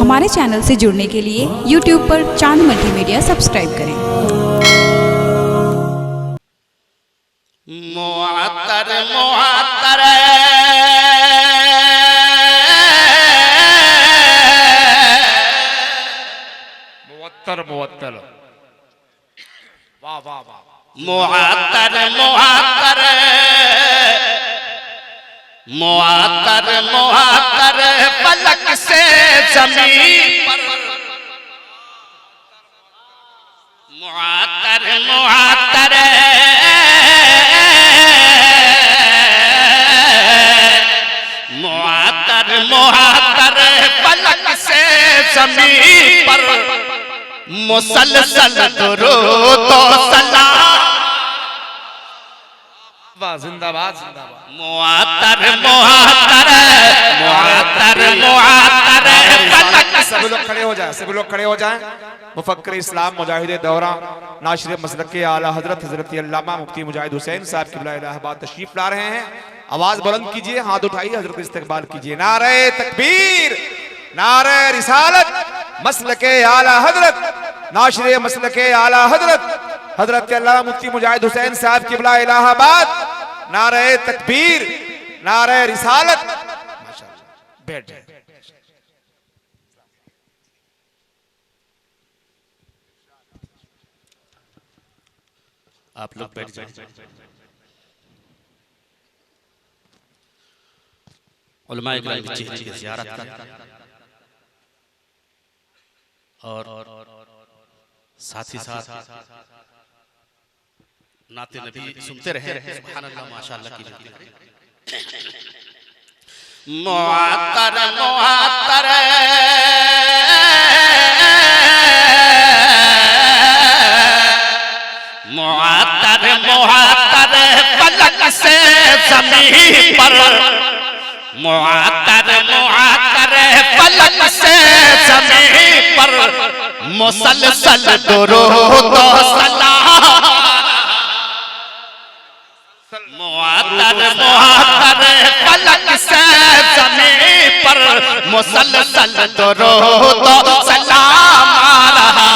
हमारे चैनल से जुड़ने के लिए YouTube पर चांद मल्टीमीडिया सब्सक्राइब करें। मुअत्तर मुअत्तर मुअत्तर मुअत्तर वाह वाह वाह मुअत्तर मुअत्तर मुअत्तर मुअत्तर पलक से ज़मीन पर मुअत्तर मुअत्तर मुअत्तर मुअत्तर पलक से ज़मीन पर मुसलसल दुरूद व सलाम जिंदाबाद जिंदाबाद मुअत्तर मुअत्तर मुअत्तर मुअत्तर सभी लोग खड़े हो जाए, सभी लोग खड़े हो जाएं। मुफक्किर इस्लाम मुजाहिद दौरा नाशिर मसलक के आला हजरत हजरत अल्लामा मुफ्ती मुजाहिद हुसैन साहब क़िबला इलाहाबाद तशरीफ ला रहे हैं। आवाज बुलंद कीजिए, हाथ उठाइए, हजरत इस्तकबाल कीजिए। नारे तकबीर, नारे रिसालत, मसलक आला हजरत नाशिर मसलक आला हजरत हजरत अल्लामा मुफ्ती मुजाहिद हुसैन साहब क़िबला इलाहाबाद। नारे तकबीर, नारे रिसालत। माशाअल्लाह, बैठ जाए। आप लोग बैठ जाएं। उलमाए किराम की चेहरे की ज़ियारत कर और साथ ही साथ नाते नबी सुनते रहे। सुभान अल्लाह, माशाअल्लाह की मुअत्तर मुअत्तर मुअत्तर मुअत्तर पलक से ज़मीन पर मुअत्तर मुअत्तर पलक से ज़मीन पर मुसलसल दुरूद व सलाम मुअत्तर मुअत्तर पलक से ज़मीन पर मुसलसल दुरूद व सलाम आ रहा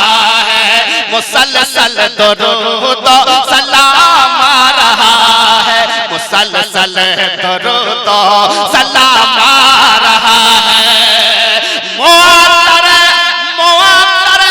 है। मुसलसल दुरूद व सलाम आ रहा है। मुसलसल दुरूद व सलाम आ रहा है। मुअत्तर मुअत्तर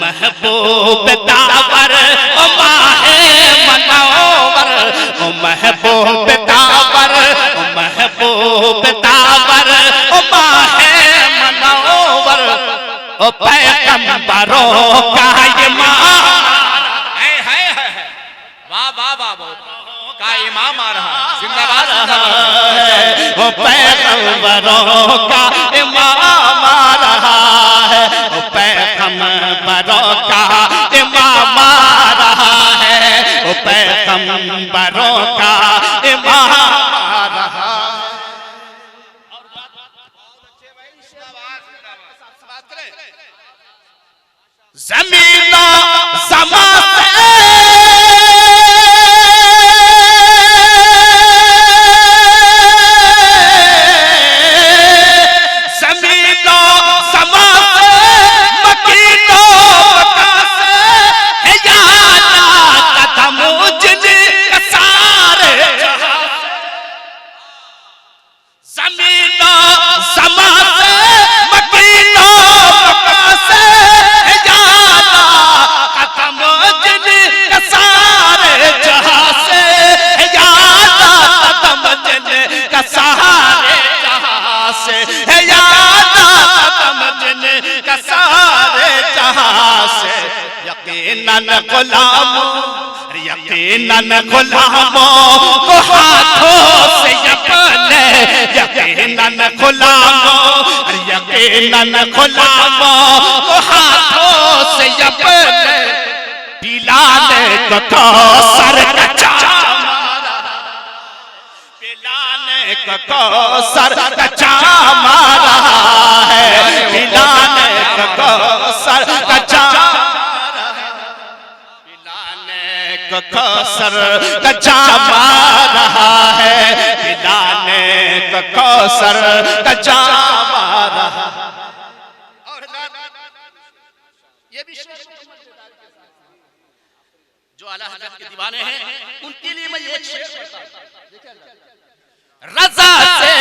महबूब तावर ओ माहे मनोवर ओ महबूब तावर ओ महबूब तावर ओ माहे मनोवर ओ पैगंबरों का इमाम है। वाह वाह वाह का इमाम आ रहा। जिंदाबाद जिंदाबाद। ओ पैगंबरों का इमाम आ रहा है। ओ पैगंबरों का इमाम आ रहा है। ओ पैगंबरों का इमाम आ रहा है। ज़मीनो समा यकीनन गुलामों को हाथों से अपने यकीनन गुलामों नन गुलामों को हाथों से अपने पिलाने को कौसर का चाम मारा, पिलाने को कौसर का चाम मारा है, पिलाने को कौसर का चाम मारा है, पिलाने को कौसर का चाम मारा है, पिलाने को कौसर का चाम मारा है। और ये भी जो आला हज़रत के दीवाने हैं उनके लिए मैं एक शेर पढ़ता हूं। रज़ा से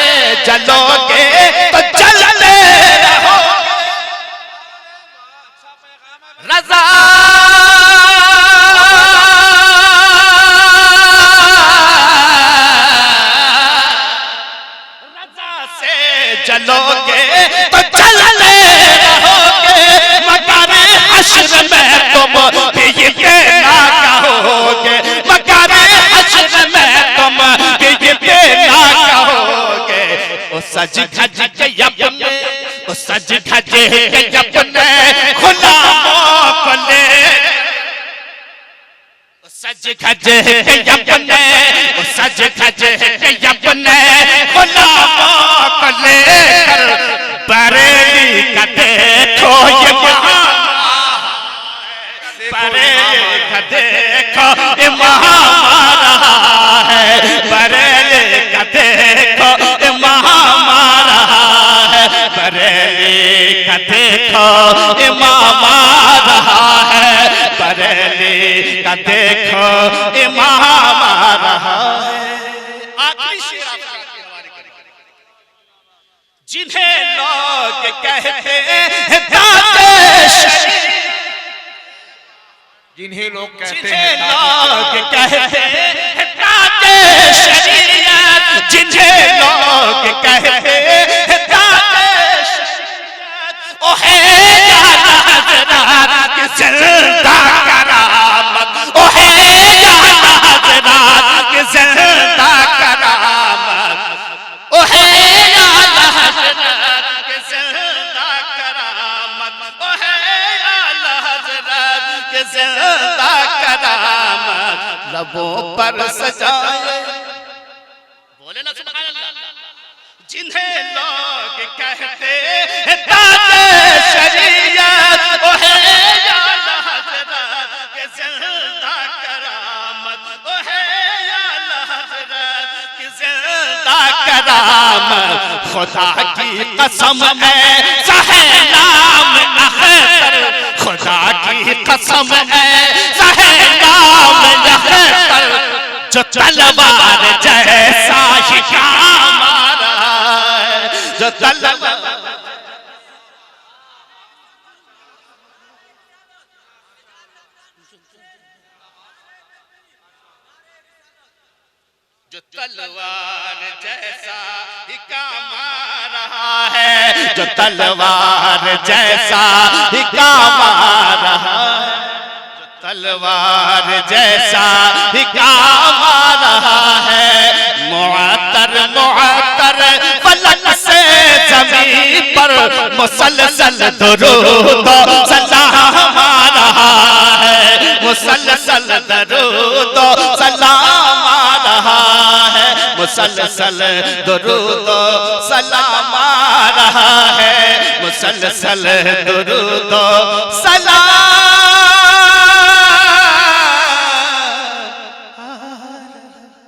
जलोगे तो जलते रहोगे, रज़ा से जलोगे तो जलते रहोगे, मगर हश्र में तुम भीगते ना कहोगे, मगर हश्र में तुम भीगते ना कहोगे। ओ सज धज के अपने, ओ सज धज के अपने गुलामों को ले, ओ सज धज के अपने, ओ सज धज के अपने गुलामों को लेकर बरेली का देखो ये बरेली का देखो ये महामारा है, बरेली का देखो ये महामारा है, बरेली का देखो ये महामारा है, बरेली का देखो ये महामारा है। आखिरी शेर आपके हवाले करेंगे। जिन्हें लोग कहते हैं दाते शरीयत, जिन्हें लोग कहते जिन्हें हैं लोग कहते हैं दाते शरीयत, जिन्हें लोग कहते हैं दाते शरीयत, ओ है आला हज़रत की ज़िंदा करामत, ओ है आला हज़रत की ज़िंदा करामत, ओ है आला हज़रत की ज़िंदा करामत, ओ है आला हज़रत की ज़िंदा करामत। लबों पर सजाए, बोले ना सुभान अल्लाह। जिन्हें लोग कहते हैं दाते शरीयत, ओ है आला हज़रत की ज़िंदा करामत, ओ है आला हज़रत की ज़िंदा करामत। खुदा की कसम है सहे नाम अख्तर, खुदा की कसम है सहे नाम अख्तर, जो तलवार जैसा ही काम मारा है, जो तलवार जो तलवार जैसा ही काम आ रहा है, जो तलवार जैसा ही काम आ रहा है, जो तलवार जैसा ही काम आ रहा है। मुअत्तर मुअत्तर फलक से ज़मीन पर मुसलसल दुरूद सलाम आ रहा है, मुसलसल दुरूद सलाम आ रहा है, मुसलसल दुरूद सलाम आ रहा है, मुसलसल दुरूद